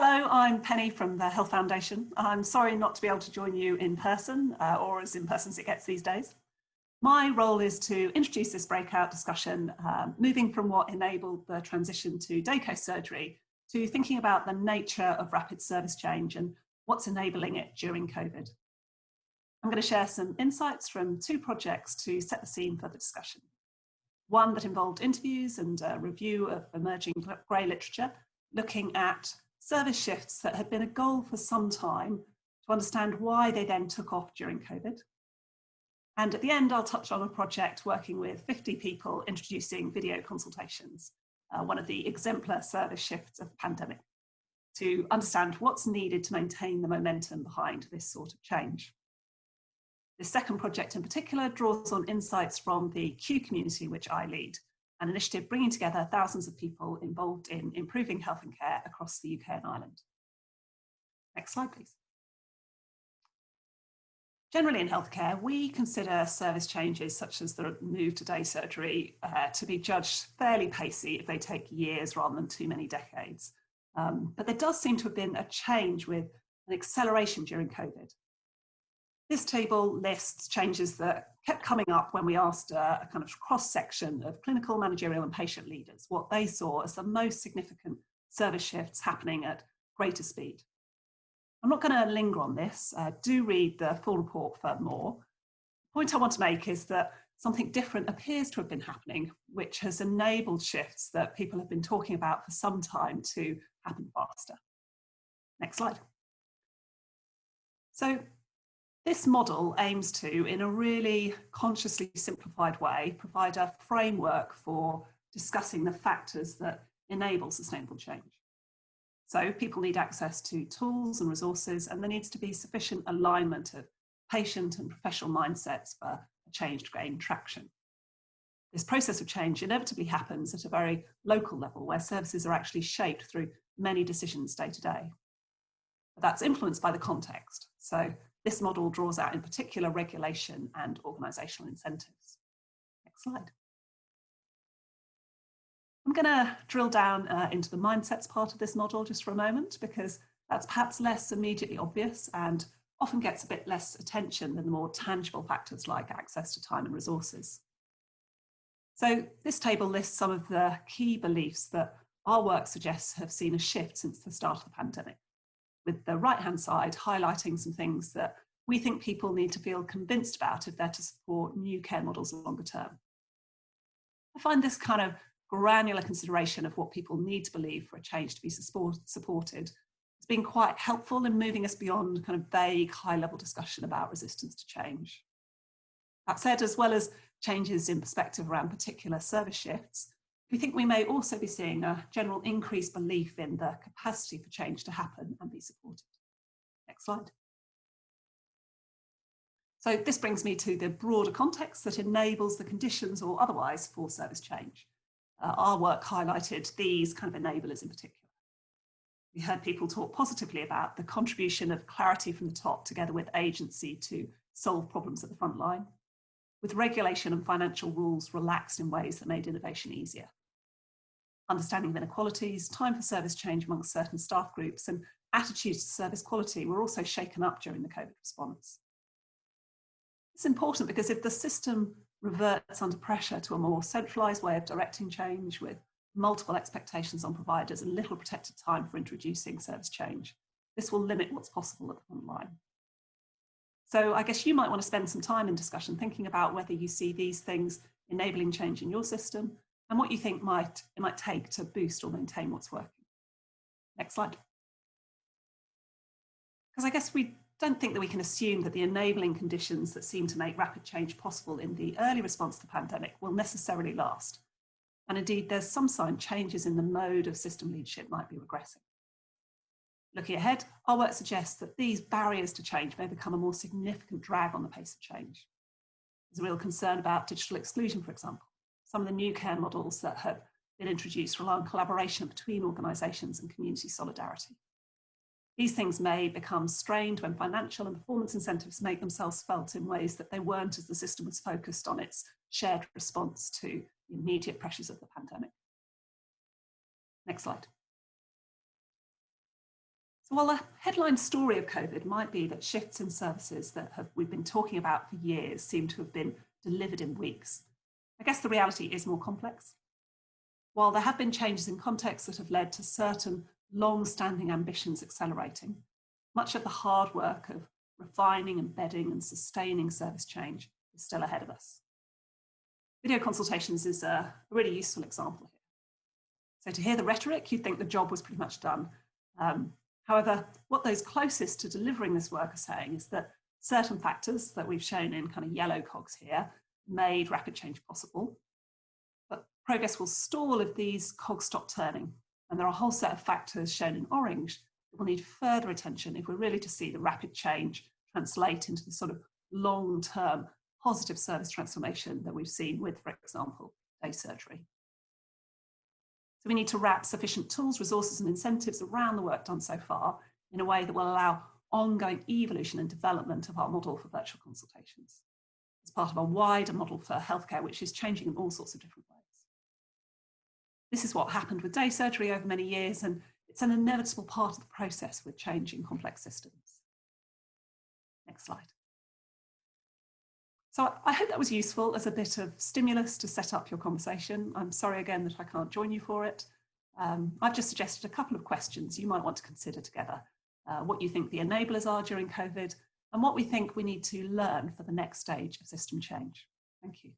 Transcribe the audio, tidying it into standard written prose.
Hello, I'm Penny from the Health Foundation. I'm sorry not to be able to join you in person, or as in person as it gets these days. My role is to introduce this breakout discussion, moving from what enabled the transition to day-case surgery to thinking about the nature of rapid service change and what's enabling it during COVID. I'm going to share some insights from two projects to set the scene for the discussion. One that involved interviews and a review of emerging grey literature, looking at service shifts that had been a goal for some time to understand why they then took off during COVID. And at the end, I'll touch on a project working with 50 people introducing video consultations, one of the exemplar service shifts of the pandemic, to understand what's needed to maintain the momentum behind this sort of change. This second project in particular draws on insights from the Q community, which I lead, an initiative bringing together thousands of people involved in improving health and care across the UK and Ireland. Next slide, please. Generally in healthcare, we consider service changes such as the move to day surgery to be judged fairly pacey if they take years rather than too many decades. But there does seem to have been a change with an acceleration during COVID. This table lists changes that kept coming up when we asked a kind of cross-section of clinical, managerial and patient leaders what they saw as the most significant service shifts happening at greater speed. I'm not going to linger on this. Do read the full report for more. The point I want to make is that something different appears to have been happening, which has enabled shifts that people have been talking about for some time to happen faster. Next slide. So, this model aims to, in a really consciously simplified way, provide a framework for discussing the factors that enable sustainable change. So people need access to tools and resources, and there needs to be sufficient alignment of patient and professional mindsets for a change to gain traction. This process of change inevitably happens at a very local level where services are actually shaped through many decisions day to day. But that's influenced by the context. So this model draws out in particular regulation and organisational incentives. Next slide. I'm going to drill down into the mindsets part of this model just for a moment, because that's perhaps less immediately obvious and often gets a bit less attention than the more tangible factors like access to time and resources. So this table lists some of the key beliefs that our work suggests have seen a shift since the start of the pandemic, with the right-hand side highlighting some things that we think people need to feel convinced about if they're to support new care models longer term. I find this kind of granular consideration of what people need to believe for a change to be supported has been quite helpful in moving us beyond kind of vague, high-level discussion about resistance to change. That said, as well as changes in perspective around particular service shifts, we think we may also be seeing a general increased belief in the capacity for change to happen and be supported. Next slide. So this brings me to the broader context that enables the conditions or otherwise for service change. Our work highlighted these kind of enablers in particular. We heard people talk positively about the contribution of clarity from the top together with agency to solve problems at the front line, with regulation and financial rules relaxed in ways that made innovation easier. Understanding of inequalities, time for service change amongst certain staff groups, and attitudes to service quality were also shaken up during the COVID response. It's important because if the system reverts under pressure to a more centralised way of directing change with multiple expectations on providers and little protected time for introducing service change, this will limit what's possible at the front line. So I guess you might want to spend some time in discussion thinking about whether you see these things enabling change in your system and what you think it might take to boost or maintain what's working. Next slide. Because I guess we don't think that we can assume that the enabling conditions that seem to make rapid change possible in the early response to the pandemic will necessarily last. And indeed, there's some sign changes in the mode of system leadership might be regressing. Looking ahead, our work suggests that these barriers to change may become a more significant drag on the pace of change. There's a real concern about digital exclusion, for example. Some of the new care models that have been introduced rely on collaboration between organisations and community solidarity. These things may become strained when financial and performance incentives make themselves felt in ways that they weren't as the system was focused on its shared response to the immediate pressures of the pandemic. Next slide. So while the headline story of COVID might be that shifts in services that we've been talking about for years seem to have been delivered in weeks, I guess the reality is more complex. While there have been changes in context that have led to certain long-standing ambitions accelerating, much of the hard work of refining, embedding and sustaining service change is still ahead of us. Video consultations is a really useful example here. So to hear the rhetoric, you'd think the job was pretty much done. However, what those closest to delivering this work are saying is that certain factors that we've shown in kind of yellow cogs here made rapid change possible, but progress will stall if these cogs stop turning. And there are a whole set of factors shown in orange that will need further attention if we're really to see the rapid change translate into the sort of long-term positive service transformation that we've seen with, for example, day surgery. So we need to wrap sufficient tools, resources and incentives around the work done so far in a way that will allow ongoing evolution and development of our model for virtual consultations as part of a wider model for healthcare, which is changing in all sorts of different ways. This is what happened with day surgery over many years, and it's an inevitable part of the process with changing complex systems. Next slide. So I hope that was useful as a bit of stimulus to set up your conversation. I'm sorry again that I can't join you for it. I've just suggested a couple of questions you might want to consider together. What you think the enablers are during COVID and what we think we need to learn for the next stage of system change. Thank you.